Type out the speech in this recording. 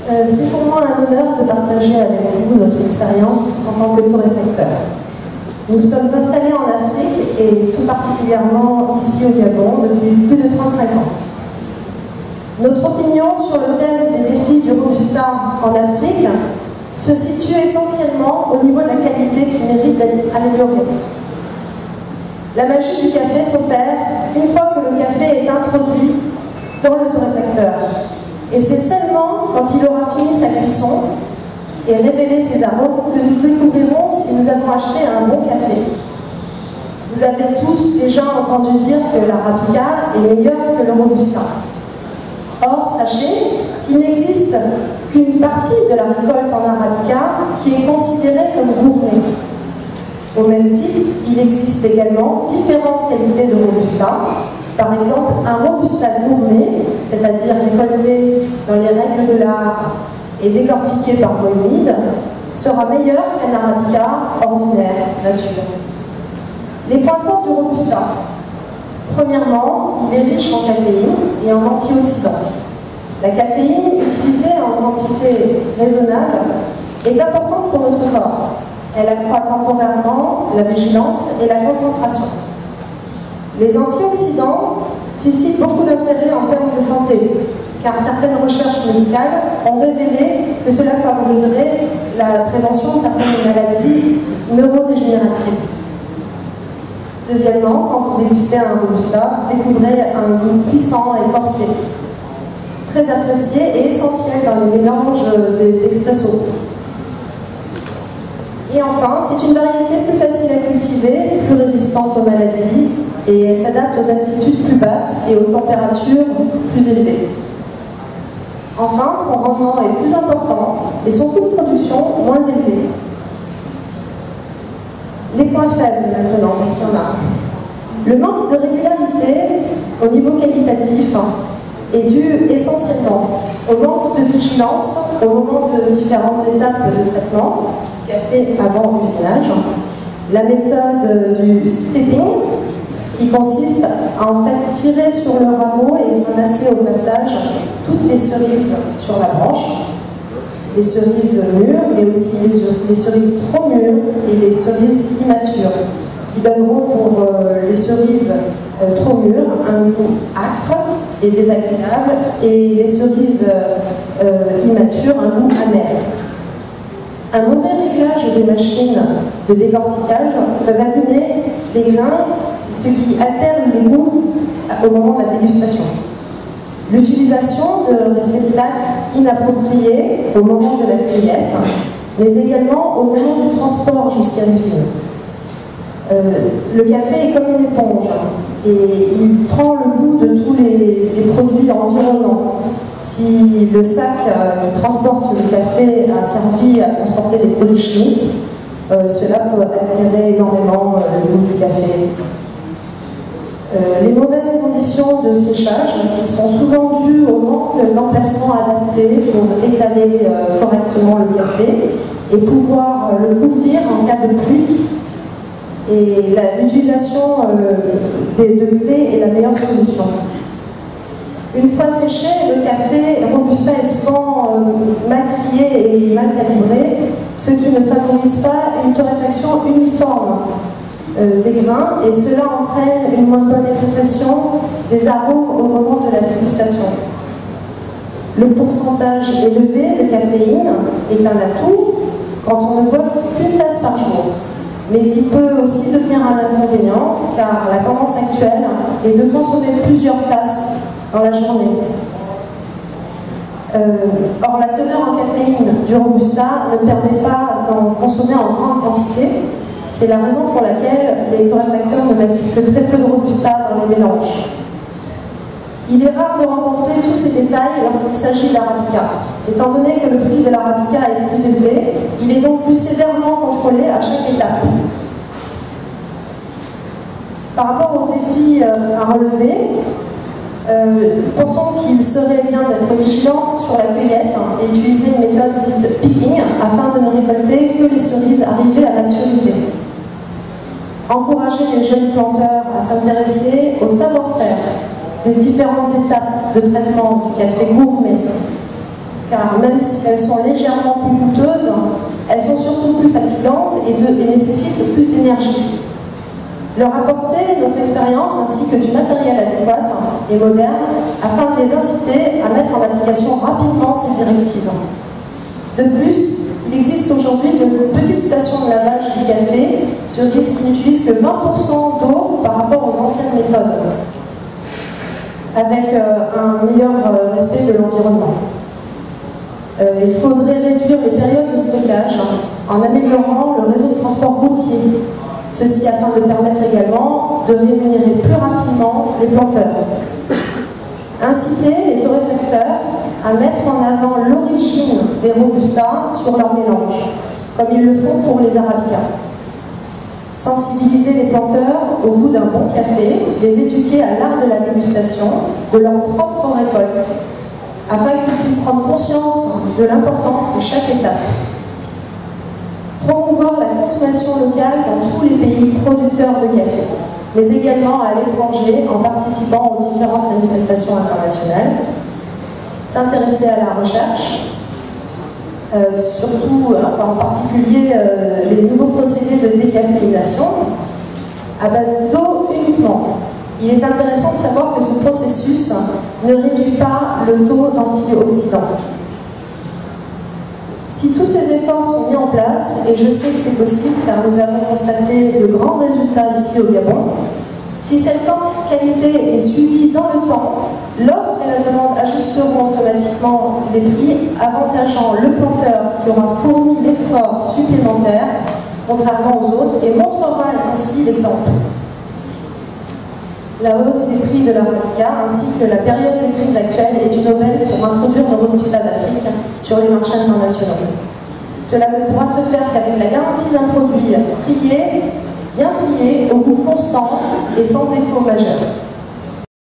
C'est pour moi un honneur de partager avec vous notre expérience en tant que torréfacteur. Nous sommes installés en Afrique et tout particulièrement ici au Gabon depuis plus de 35 ans. Notre opinion sur le thème des défis du Robusta en Afrique se situe essentiellement au niveau de la qualité qui mérite d'être améliorée. La magie du café s'opère une fois que le café est introduit dans le torréfacteur. Et c'est seulement quand il aura fini sa cuisson et révélé ses arômes que nous découvrirons si nous avons acheté un bon café. Vous avez tous déjà entendu dire que l'Arabica est meilleure que le Robusta. Or, sachez qu'il n'existe qu'une partie de la récolte en Arabica qui est considérée comme gourmet. Au même titre, il existe également différentes qualités de Robusta. Par exemple, un Robusta gourmet, c'est-à-dire récolté dans les règles de l'art et décortiqué par voie humide, sera meilleur qu'un Arabica ordinaire, nature. Les points forts du Robusta. Premièrement, il est riche en caféine et en antioxydants. La caféine, utilisée en quantité raisonnable, est importante pour notre corps. Elle accroît temporairement la vigilance et la concentration. Les antioxydants suscitent beaucoup d'intérêt en termes de santé, car certaines recherches médicales ont révélé que cela favoriserait la prévention de certaines maladies neurodégénératives. Deuxièmement, quand vous dégustez un Robusta, vous découvrez un goût puissant et corsé, très apprécié et essentiel dans les mélanges des expressos. Et enfin, c'est une variété plus facile à cultiver, plus résistante aux maladies, et elle s'adapte aux altitudes plus basses et aux températures plus élevées. Enfin, son rendement est plus important et son coût de production moins élevé. Les points faibles maintenant, qu'est-ce qu'il y en a? Le manque de régularité au niveau qualitatif est dû essentiellement au manque de vigilance au moment de différentes étapes de traitement, café avant usinage, la méthode du stripping, qui consiste à en fait tirer sur le rameau et ramasser au passage toutes les cerises sur la branche, les cerises mûres, mais aussi les cerises trop mûres et les cerises immatures, qui donneront pour les cerises trop mûres un goût âcre et désagréable, et les cerises immatures un goût amer. Un mauvais réglage des machines de décortiquage peuvent abîmer les grains, ce qui alterne les goûts au moment de la dégustation. L'utilisation de réceptacles inappropriés au moment de la cueillette, mais également au moment du transport jusqu'à l'usine. Le café est comme une éponge et il prend le goût de tous les produits environnants. Si le sac qui transporte le café a servi à transporter des produits chimiques, cela peut altérer énormément le goût du café. Les mauvaises conditions de séchage, qui sont souvent dues au manque d'emplacement adapté pour étaler correctement le café et pouvoir le couvrir en cas de pluie. Et l'utilisation de clés est la meilleure solution. Une fois séché, le café Robusta est souvent mal trié et mal calibré, ce qui ne favorise pas une torréfaction uniforme des grains, et cela entraîne une moins bonne expression des arômes au moment de la dégustation. Le pourcentage élevé de caféine est un atout quand on ne boit qu'une tasse par jour. Mais il peut aussi devenir un inconvénient, car la tendance actuelle est de consommer plusieurs tasses dans la journée. Or, la teneur en caféine du Robusta ne permet pas d'en consommer en grande quantité. C'est la raison pour laquelle les torréfacteurs ne mettent que très peu de Robusta dans les mélanges. Il est rare de rencontrer tous ces détails lorsqu'il s'agit d'Arabica. Étant donné que le prix de l'Arabica est plus élevé, il est donc plus sévèrement contrôlé à chaque étape. Par rapport aux défis à relever, pensons qu'il serait bien d'être vigilant sur la cueillette et d'utiliser une méthode dite picking afin de ne récolter que les cerises arrivées à maturité. Encourager les jeunes planteurs à s'intéresser au savoir-faire des différentes étapes de traitement du café gourmet car même si elles sont légèrement plus coûteuses, elles sont surtout plus fatigantes et nécessitent plus d'énergie. Leur apporter notre expérience ainsi que du matériel adéquat et moderne afin de les inciter à mettre en application rapidement ces directives. De plus, il existe aujourd'hui de petites stations de lavage du café sur risque qui n'utilisent que 20% d'eau par rapport aux anciennes méthodes, avec un meilleur respect de l'environnement. Il faudrait réduire les périodes de stockage en améliorant le réseau de transport routier, ceci afin de permettre également de rémunérer plus rapidement les planteurs. Inciter les torréfacteurs à mettre en avant l'origine des Robusta sur leur mélange, comme ils le font pour les Arabicas. Sensibiliser les planteurs au goût d'un bon café, les éduquer à l'art de la dégustation de leur propre récolte, afin qu'ils puissent prendre conscience de l'importance de chaque étape. Promouvoir la consommation locale dans tous les pays producteurs de café, mais également à l'étranger en participant aux différentes manifestations internationales. S'intéresser à la recherche, surtout en particulier les nouveaux procédés de décaféination à base d'eau uniquement. Il est intéressant de savoir que ce processus ne réduit pas le taux d'antioxydants. Si tous ces efforts sont mis en place, et je sais que c'est possible car nous avons constaté de grands résultats ici au Gabon, si cette qualité est suivie dans le temps, l'offre et la demande ajusteront automatiquement les prix, avantageant le planteur qui aura fourni l'effort supplémentaire, contrairement aux autres, et montrera ainsi l'exemple. La hausse des prix de l'Arabica ainsi que la période de crise actuelle est une aubaine pour introduire nos Robusta d'Afrique sur les marchés internationaux. Cela ne pourra se faire qu'avec la garantie d'un produit trié, bien trié, au goût constant et sans défaut majeur.